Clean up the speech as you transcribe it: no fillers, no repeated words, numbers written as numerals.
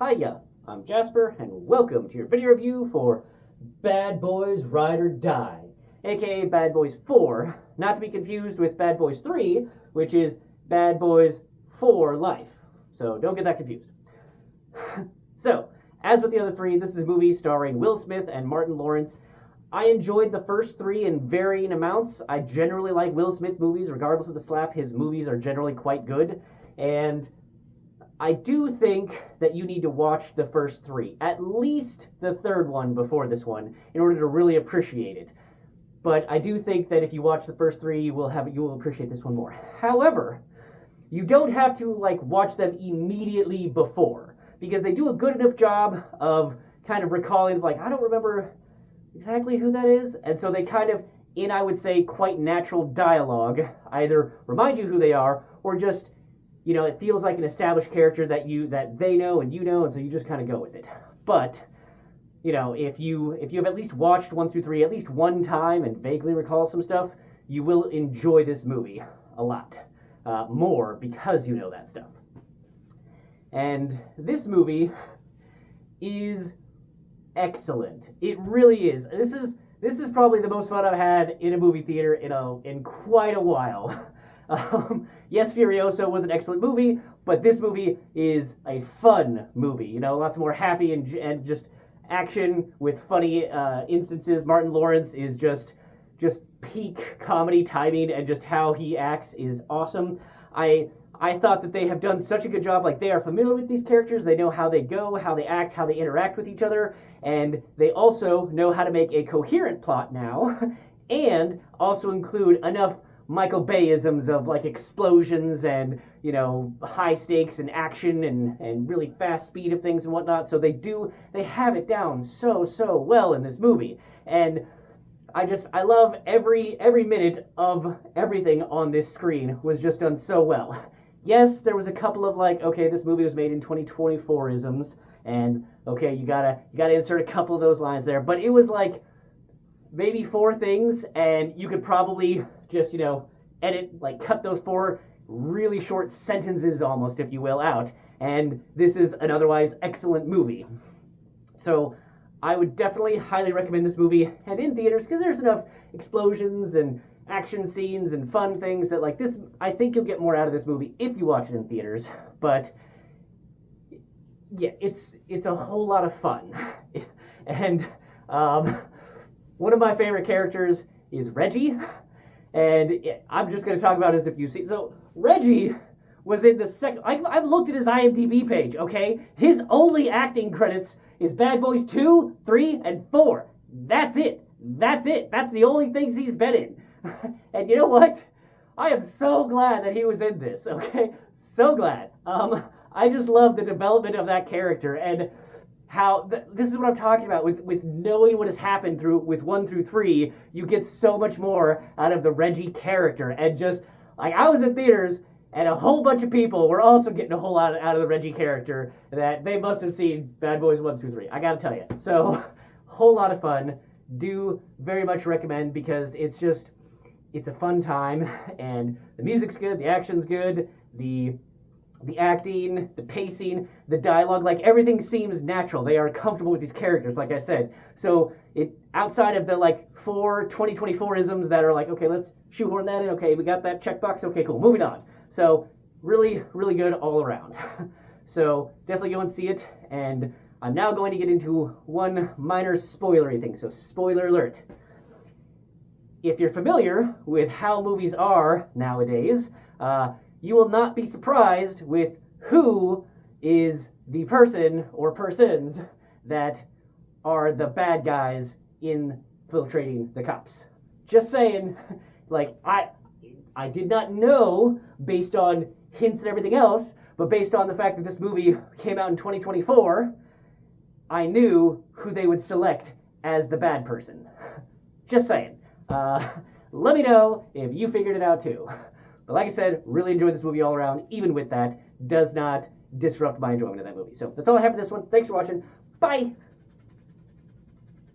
Hiya, I'm Jasper, and welcome to your video review for Bad Boys Ride or Die, aka Bad Boys 4, not to be confused with Bad Boys 3, which is Bad Boys for Life. So don't get that confused. So, as with the other three, this is a movie starring Will Smith and Martin Lawrence. I enjoyed the first three in varying amounts. I generally like Will Smith movies, regardless of the slap. His movies are generally quite good, and I do think that you need to watch the first three, at least the third one before this one, in order to really appreciate it. But I do think that if you watch the first three, you will appreciate this one more. However, you don't have to watch them immediately before, because they do a good enough job of kind of recalling, I don't remember exactly who that is, and so they kind of, in I would say quite natural dialogue, either remind you who they are, or just, it feels like an established character that they know and you know, and so you just kind of go with it. But if you have at least watched 1 through 3 at least one time and vaguely recall some stuff, you will enjoy this movie a lot more because you know that stuff. And this movie is excellent. It really is. This is probably the most fun I've had in a movie theater in quite a while. Yes, Furiosa was an excellent movie, but this movie is a fun movie. Lots more happy and just action with funny instances. Martin Lawrence is just peak comedy timing, and just how he acts is awesome. I thought that they have done such a good job. They are familiar with these characters. They know how they go, how they act, how they interact with each other, and they also know how to make a coherent plot now, and also include enough Michael Bay-isms of explosions and high stakes and action and really fast speed of things and whatnot. So they have it down so well in this movie, and I love every minute of everything on this screen was just done so well. Yes, there was a couple of okay, this movie was made in 2024-isms, and okay, you gotta insert a couple of those lines there, but it was maybe 4 things, and you could probably just, edit, cut those 4 really short sentences almost, if you will, out. And this is an otherwise excellent movie. So I would definitely highly recommend this movie, and in theaters, because there's enough explosions and action scenes and fun things that this, I think you'll get more out of this movie if you watch it in theaters. But yeah, it's a whole lot of fun. And one of my favorite characters is Reggie, and I'm just going to talk about it as if you've seen. So Reggie was in the second. I've looked at his IMDb page. Okay, his only acting credits is Bad Boys 2, 3, and 4. That's it. That's the only things he's been in. And you know what? I am so glad that he was in this. Okay, so glad. I just love the development of that character, and how this is what I'm talking about with knowing what has happened with 1 through 3. You get so much more out of the Reggie character, and just I was in theaters, and a whole bunch of people were also getting a whole lot out of the Reggie character that they must have seen Bad Boys 1 through 3. I gotta tell you, so whole lot of fun. Do very much recommend, because it's a fun time, and the music's good, the action's good, the acting, the pacing, the dialogue, everything seems natural. They are comfortable with these characters, like I said. So it outside of the 4 2024-isms that are okay, let's shoehorn that in. Okay, we got that checkbox. Okay, cool, moving on. So really, really good all around. So definitely go and see it. And I'm now going to get into one minor spoilery thing. So spoiler alert. If you're familiar with how movies are nowadays, you will not be surprised with who is the person or persons that are the bad guys infiltrating the cops. Just saying, I did not know based on hints and everything else, but based on the fact that this movie came out in 2024, I knew who they would select as the bad person. Just saying. Let me know if you figured it out too. But like I said, really enjoyed this movie all around. Even with that, does not disrupt my enjoyment of that movie. So that's all I have for this one. Thanks for watching. Bye!